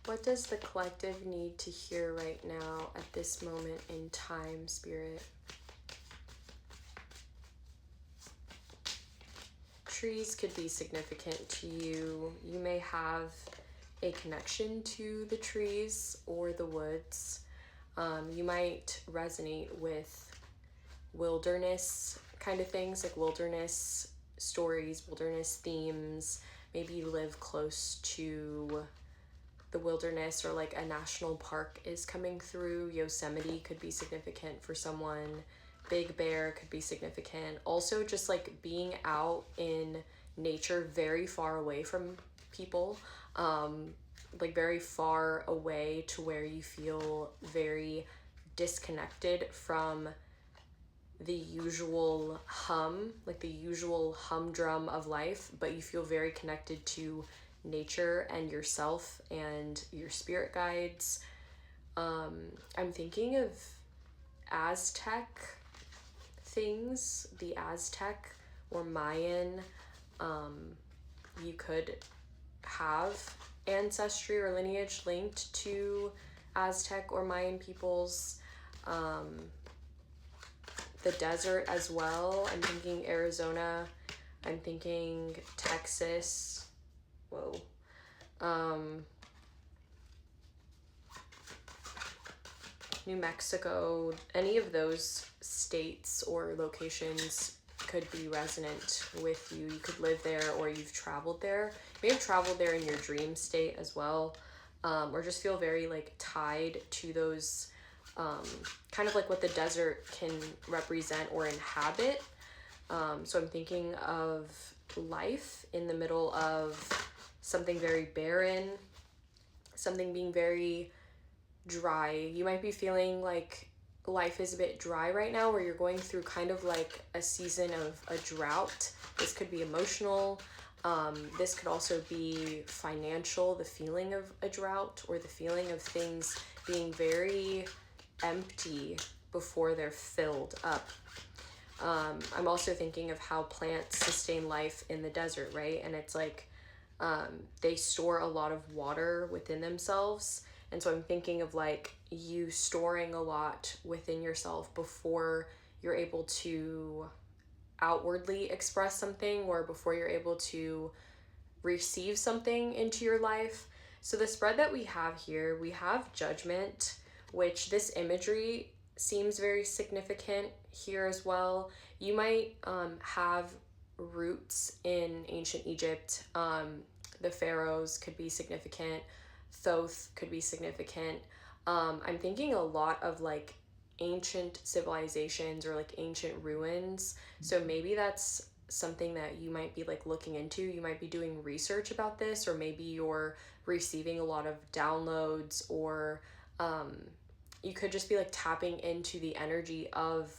What does the collective need to hear right now at this moment in time, Spirit? Trees could be significant to you. You may have a connection to the trees or the woods. You might resonate with wilderness kind of things, like wilderness stories, wilderness themes. Maybe you live close to the wilderness, or like a national park is coming through. Yosemite could be significant for someone. Big Bear could be significant. Also, just like being out in nature very far away from people, like very far away to where you feel very disconnected from the usual hum, like the usual humdrum of life, but you feel very connected to nature and yourself and your spirit guides. I'm thinking of Aztec things, the Aztec or Mayan. You could have ancestry or lineage linked to Aztec or Mayan peoples. The desert as well. I'm thinking Arizona. I'm thinking Texas. Whoa. New Mexico. Any of those states or locations could be resonant with you. You could live there, or you've traveled there. You may have traveled there in your dream state as well, or just feel very like tied to those, kind of like what the desert can represent or inhabit. So I'm thinking of life in the middle of something very barren, something being very dry. You might be feeling like life is a bit dry right now, where you're going through kind of like a season of a drought. This could be emotional. This could also be financial, the feeling of a drought, or the feeling of things being very empty before they're filled up. I'm also thinking of how plants sustain life in the desert, right? And it's like they store a lot of water within themselves. And so I'm thinking of like you storing a lot within yourself before you're able to outwardly express something, or before you're able to receive something into your life. So the spread that we have here, we have judgment, which this imagery seems very significant here as well. You might have roots in ancient Egypt. The pharaohs could be significant. Thoth could be significant. I'm thinking a lot of like ancient civilizations or like ancient ruins. So maybe that's something that you might be like looking into. You might be doing research about this, or maybe you're receiving a lot of downloads, or you could just be like tapping into the energy of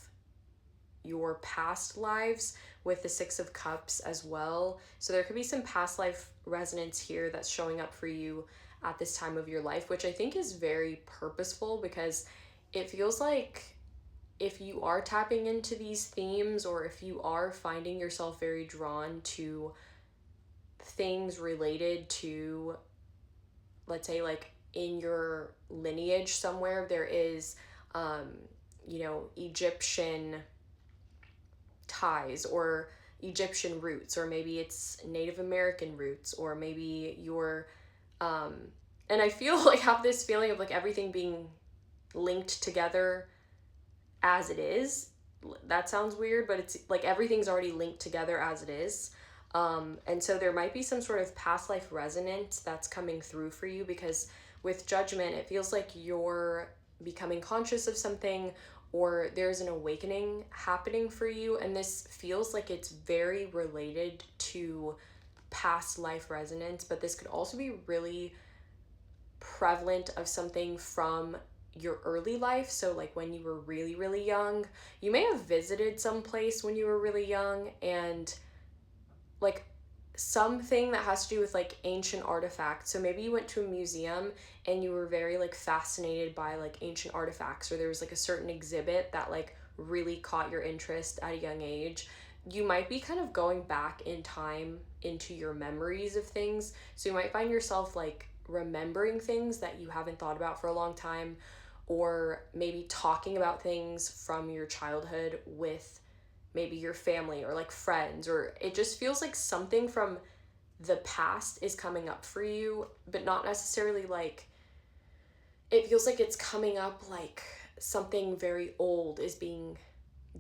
your past lives with the Six of Cups as well. So there could be some past life resonance here that's showing up for you at this time of your life, which I think is very purposeful, because it feels like if you are tapping into these themes, or if you are finding yourself very drawn to things related to, let's say like in your lineage somewhere, there is, Egyptian ties, or Egyptian roots, or maybe it's Native American roots, or maybe you're, and I feel like I have this feeling of like everything being linked together as it is. That sounds weird, but it's like everything's already linked together as it is. And so there might be some sort of past life resonance that's coming through for you, because with judgment, it feels like you're becoming conscious of something, or there's an awakening happening for you. And this feels like it's very related to past life resonance, but this could also be really prevalent of something from your early life. So like when you were really, really young, you may have visited some place when you were really young, and like something that has to do with like ancient artifacts. So maybe you went to a museum and you were very like fascinated by like ancient artifacts, or there was like a certain exhibit that like really caught your interest at a young age. You might be kind of going back in time into your memories of things. So you might find yourself like remembering things that you haven't thought about for a long time, or maybe talking about things from your childhood with maybe your family or like friends, or it just feels like something from the past is coming up for you, but not necessarily like, it feels like it's coming up like something very old is being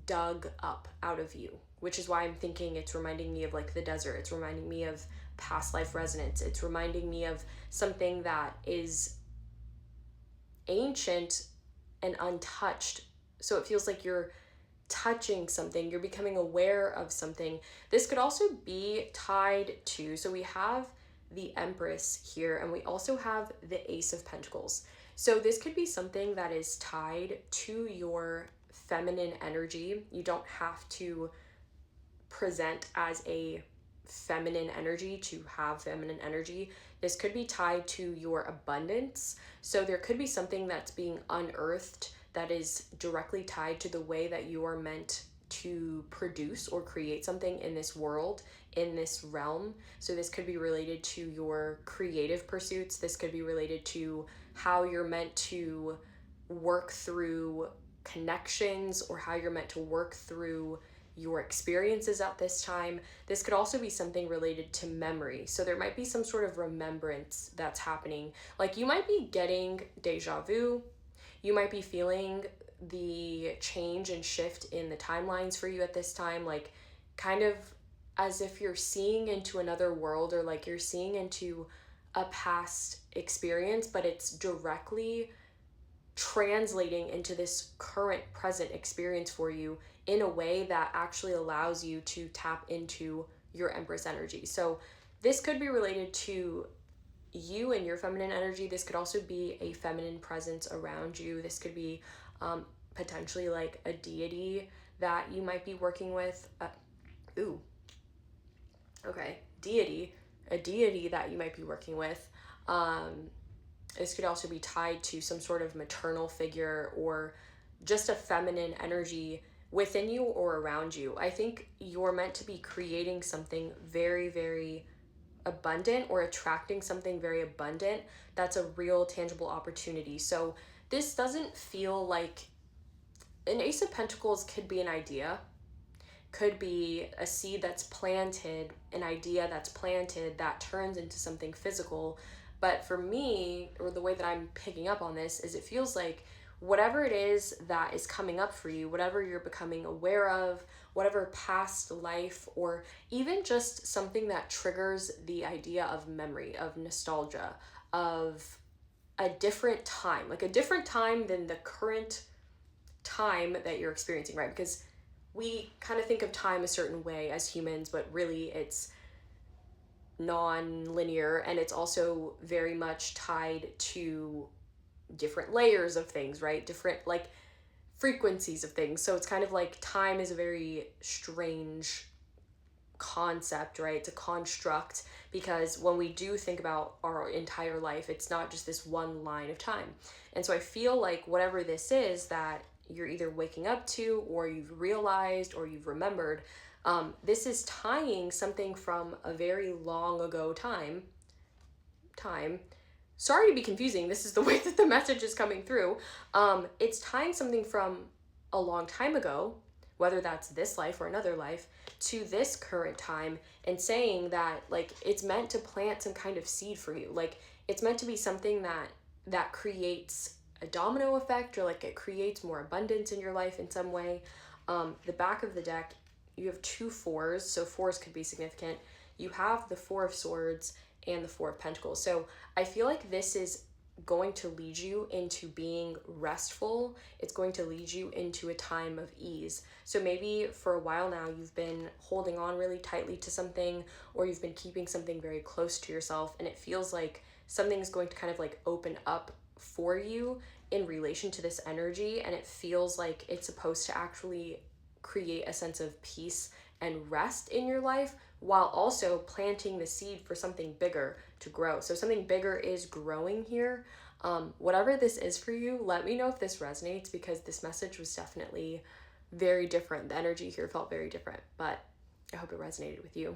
dug up out of you, which is why I'm thinking it's reminding me of like the desert. It's reminding me of past life resonance. It's reminding me of something that is ancient and untouched. So it feels like you're touching something, you're becoming aware of something. This could also be tied to, so we have the Empress here, and we also have the Ace of Pentacles. So this could be something that is tied to your feminine energy. You don't have to present as a feminine energy to have feminine energy. This could be tied to your abundance. So there could be something that's being unearthed that is directly tied to the way that you are meant to produce or create something in this world, in this realm. So this could be related to your creative pursuits. This could be related to how you're meant to work through connections, or how you're meant to work through your experiences at this time. This could also be something related to memory. So there might be some sort of remembrance that's happening. Like you might be getting deja vu. You might be feeling the change and shift in the timelines for you at this time, like kind of as if you're seeing into another world, or like you're seeing into a past experience, but it's directly translating into this current present experience for you in a way that actually allows you to tap into your Empress energy. So this could be related to you and your feminine energy. This could also be a feminine presence around you. This could be potentially like a deity that you might be working with. A deity that you might be working with. This could also be tied to some sort of maternal figure, or just a feminine energy within you or around you. I think you're meant to be creating something very, very abundant, or attracting something very abundant that's a real tangible opportunity. So this doesn't feel like an Ace of Pentacles. Could be an idea, could be a seed that's planted, an idea that's planted that turns into something physical. But for me, or the way that I'm picking up on this, is it feels like whatever it is that is coming up for you, whatever you're becoming aware of, whatever past life, or even just something that triggers the idea of memory, of nostalgia, of a different time, like a different time than the current time that you're experiencing, right? Because we kind of think of time a certain way as humans, but really it's non-linear, and it's also very much tied to different layers of things, right? Different like frequencies of things. So it's kind of like time is a very strange concept, right? It's a construct, because when we do think about our entire life, it's not just this one line of time. And so I feel like whatever this is that you're either waking up to, or you've realized, or you've remembered, this is tying something from a very long ago time. Sorry to be confusing. This is the way that the message is coming through. It's tying something from a long time ago, whether that's this life or another life, to this current time, and saying that like it's meant to plant some kind of seed for you. Like it's meant to be something that creates a domino effect, or like it creates more abundance in your life in some way. The back of the deck, you have 2 fours, so fours could be significant. You have the 4 of Swords and the 4 of Pentacles. So I feel like this is going to lead you into being restful. It's going to lead you into a time of ease. So maybe for a while now you've been holding on really tightly to something, or you've been keeping something very close to yourself, and it feels like something's going to kind of like open up for you in relation to this energy, and it feels like it's supposed to actually create a sense of peace and rest in your life, while also planting the seed for something bigger to grow. So something bigger is growing here. Whatever this is for you, let me know if this resonates, because this message was definitely very different. The energy here felt very different, but I hope it resonated with you.